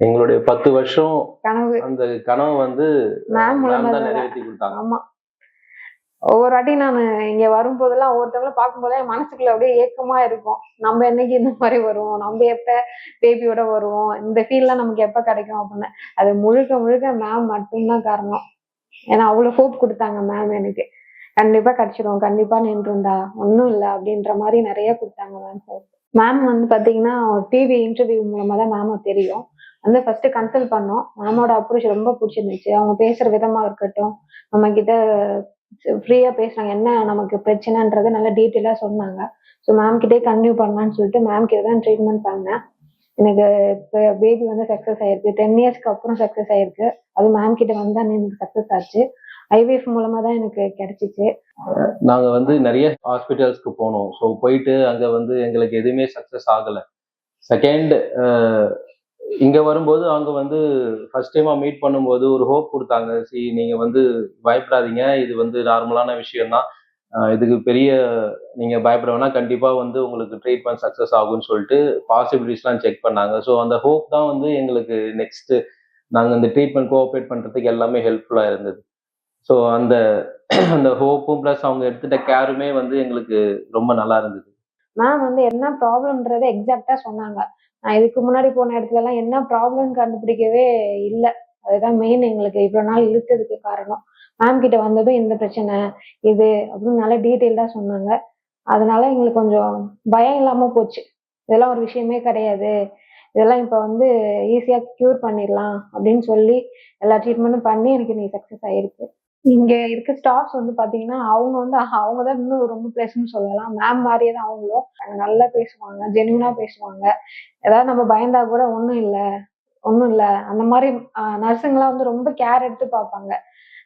எங்களுடைய 10 வருஷம் கனவு அந்த கனவு வந்து மேம் மூலமா தான் நிறைவேற்றி கொடுத்தாங்க. ஆமா, ஒவ்வொரு வாட்டி நான் இங்க வரும்போதெல்லாம் ஒவ்வொருத்தவங்களும் பார்க்கும்போது என் மனசுக்குள்ள அப்படியே ஏக்கமா இருக்கும். நம்ம என்னைக்கு இந்த மாதிரி வருவோம், நம்ம எப்ப பேபியோட வருவோம், இந்த ஃபீல்லாம் நமக்கு எப்ப கிடைக்கும் அப்படின்னு. அது முழுக்க முழுக்க மேம் மட்டும்தான் காரணம். ஏன்னா அவ்வளவு ஹோப் கொடுத்தாங்க மேம் எனக்கு. கண்டிப்பா கிடைச்சிடும், கண்டிப்பா நின்றுண்டா, ஒன்றும் இல்லை அப்படின்ற மாதிரி நிறைய கொடுத்தாங்க மேம் ஹோப். மேம் வந்து பாத்தீங்கன்னா டிவி இன்டர்வியூ மூலமா தான் மேம தெரியும். வந்து ஃபர்ஸ்ட் கன்சல்ட் பண்ணோம். மேமோட அப்ரோச் ரொம்ப பிடிச்சிருந்துச்சு. அவங்க பேசுற விதமா இருக்கட்டும், நம்ம கிட்ட ஃப்ரீயா பேசுறாங்க, என்ன நமக்கு பிரச்சனைன்றதை நல்லா டீட்டெயிலா சொன்னாங்க. ஸோ மேம் கிட்டே கண்டினியூ பண்ணலான்னு சொல்லிட்டு மேம் கிட்ட தான் ட்ரீட்மெண்ட் பண்ணேன். எனக்கு இப்போ பேபி வந்து சக்ஸஸ் ஆயிருக்கு. 10 இயர்ஸ்க்கு அப்புறம் சக்ஸஸ் ஆயிருக்கு. அது மேம் கிட்ட வந்து தான் எனக்கு சக்ஸஸ் ஆச்சு. ஐவிஎஃப் மூலமா தான் எனக்கு கிடைச்சிச்சு. நாங்க வந்து நிறைய ஹாஸ்பிட்டல்ஸ்க்கு போனோம். ஸோ போயிட்டு அங்க வந்து எங்களுக்கு எதுவுமே சக்ஸஸ் ஆகல. செகண்ட் இங்க வரும்போது அவங்க வந்து ஃபர்ஸ்ட் டைமா மீட் பண்ணும்போது ஒரு ஹோப் கொடுத்தாங்க. நீங்க வந்து பயப்படாதீங்க, இது வந்து நார்மலான விஷயம் தான். இதுக்கு பெரிய நீங்க பயப்பட வேணாம், கண்டிப்பா வந்து உங்களுக்கு ட்ரீட்மெண்ட் சக்ஸஸ் ஆகும்னு சொல்லிட்டு பாசிபிலிட்டிஸ்லாம் செக் பண்ணாங்க. ஸோ அந்த ஹோப் தான் வந்து எங்களுக்கு நெக்ஸ்ட் நாங்க இந்த ட்ரீட்மெண்ட் கோஆப்ரேட் பண்றதுக்கு எல்லாமே ஹெல்ப்ஃபுல்லா இருந்தது. ஸோ அந்த அந்த ஹோப்பும் பிளஸ் அவங்க எடுத்துட்ட கேருமே வந்து எங்களுக்கு ரொம்ப நல்லா இருந்தது. மேம் வந்து என்ன ப்ராப்ளம்ன்றத எக்ஸாக்டா சொன்னாங்க. நான் இதுக்கு முன்னாடி போன இடத்துல எல்லாம் என்ன ப்ராப்ளம் கண்டுபிடிக்கவே இல்ல. அதுதான் மெயின் எங்களுக்கு இவ்வளவு நாள் இழுத்ததுக்கு காரணம். மேம் கிட்ட வந்ததும் இந்த பிரச்சனை இது அப்படின்னு நல்லா டீட்டெயில்டா சொன்னாங்க. அதனால எங்களுக்கு கொஞ்சம் பயம் இல்லாம போச்சு. இதெல்லாம் ஒரு விஷயமே கிடையாது. இதெல்லாம் இப்ப வந்து ஈஸியா கியூர் பண்ணிடலாம் அப்படின்னு சொல்லி எல்லா ட்ரீட்மெண்ட்டும் பண்ணி எனக்கு இன்னைக்கு சக்சஸ் ஆயிருக்கு. இங்க இருக்க ஸ்டாஃப்ஸ் வந்து பாத்தீங்கன்னா அவங்க வந்து அவங்க தான் இன்னும் ரொம்ப பிளஸ்ன்னு சொல்லலாம். மேம் மாதிரியே தான் அவங்களும் நல்லா பேசுவாங்க, ஜென்யூனா பேசுவாங்க. ஏதாவது நம்ம பயந்தா கூட ஒண்ணும் இல்ல, ஒண்ணும் இல்ல அந்த மாதிரி. நர்ஸுங்கெல்லாம் வந்து ரொம்ப கேர் எடுத்து பார்ப்பாங்க.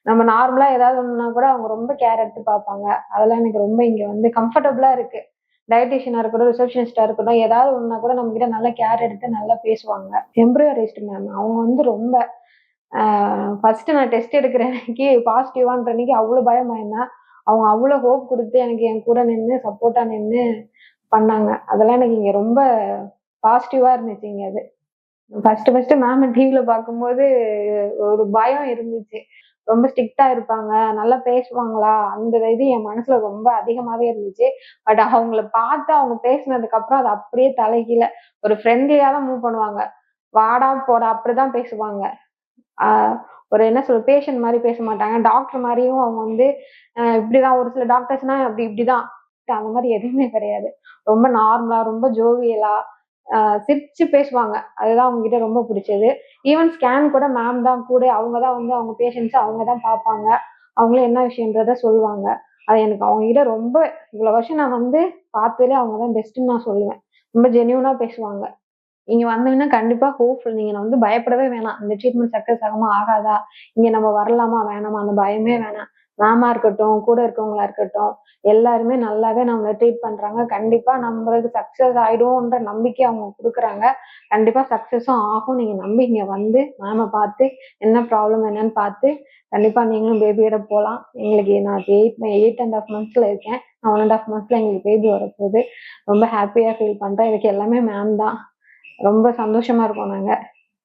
நம்ம நார்மலா ஏதாவது ஒண்ணுனா கூட அவங்க ரொம்ப கேர் எடுத்து பார்ப்பாங்க. அதெல்லாம் எனக்கு ரொம்ப இங்க வந்து கம்ஃபர்டபுளா இருக்கு. டயட்டிஷியனா இருக்கட்டும், ரிசப்ஷனிஸ்டா இருக்கட்டும், ஏதாவது ஒண்ணுனா கூட நம்ம கிட்ட நல்லா கேர் எடுத்து நல்லா பேசுவாங்க. எம்ப்ராய்டரிஸ்ட் மேம் அவங்க வந்து ரொம்ப ஃபர்ஸ்ட் நான் டெஸ்ட் எடுக்கிற அன்னைக்கு பாசிட்டிவான்ற அன்னைக்கு அவ்வளவு பயமாயிருந்தேன். அவங்க அவ்வளவு ஹோப் கொடுத்து எனக்கு என் கூட நின்று சப்போர்ட்டா நின்று பண்ணாங்க. அதெல்லாம் எனக்கு இங்க ரொம்ப பாசிட்டிவா இருந்துச்சு. இங்க அது ஃபர்ஸ்ட் மேம் டிவில பார்க்கும்போது ஒரு பயம் இருந்துச்சு. ரொம்ப ஸ்ட்ரிக்டா இருப்பாங்க, நல்லா பேசுவாங்களா, அந்த இது என் மனசுல ரொம்ப அதிகமாவே இருந்துச்சு. பட் அவங்கள பார்த்து அவங்க பேசினதுக்கு அப்புறம் அது அப்படியே தலைகீழ ஒரு ஃப்ரெண்ட்லியா தான் மூவ் பண்ணுவாங்க. வாடா போடா அப்படிதான் பேசுவாங்க. ஒரு என்ன சொல்றது, பேஷண்ட் மாதிரி பேச மாட்டாங்க. டாக்டர் மாதிரியும் அவங்க வந்து இப்படிதான், ஒரு சில டாக்டர்ஸ்னா அப்படி இப்படிதான், அந்த மாதிரி எதுவுமே கிடையாது. ரொம்ப நார்மலா, ரொம்ப ஜோவியலா சிரிச்சு பேசுவாங்க. அதுதான் அவங்க கிட்ட ரொம்ப பிடிச்சது. ஈவன் ஸ்கேன் கூட மேம் தான் கூட, அவங்க தான் வந்து அவங்க பேஷண்ட்ஸ் அவங்க தான் பார்ப்பாங்க. அவங்களே என்ன விஷயன்றத சொல்லுவாங்க. அது எனக்கு அவங்க கிட்ட ரொம்ப இவ்வளவு வருஷம் நான் வந்து பார்த்ததுல அவங்க தான் பெஸ்ட்ன்னு நான் சொல்லுவேன். ரொம்ப ஜென்யூனா பேசுவாங்க. இங்க வந்தீங்கன்னா கண்டிப்பா ஹோப்ஃபுல். நீங்க வந்து பயப்படவே வேணாம். இந்த ட்ரீட்மெண்ட் சக்சஸ் ஆகுமா ஆகாதா, இங்க நம்ம வரலாமா வேணாமா, அந்த பயமே வேணாம். மேமா இருக்கட்டும், கூட இருக்கவங்களா இருக்கட்டும், எல்லாருமே நல்லாவே நம்மள ட்ரீட் பண்றாங்க. கண்டிப்பா நம்மளுக்கு சக்சஸ் ஆயிடும்ன்ற நம்பிக்கை அவங்க குடுக்குறாங்க. கண்டிப்பா சக்சஸும் ஆகும். நீங்க நம்பி இங்க வந்து மேம பார்த்து என்ன ப்ராப்ளம் என்னன்னு பார்த்து கண்டிப்பா நீங்களும் பேபியோட போலாம். எங்களுக்கு நான் 8.5 மந்த்ஸ்ல இருக்கேன். நான் 1.5 மந்த்ஸ்ல எங்களுக்கு பேபி வரப்போகுது. ரொம்ப ஹாப்பியா ஃபீல் பண்றேன். இதுக்கு எல்லாமே மேம் தான். ரொம்ப சந்தோஷமா இருக்கோம் நாங்க.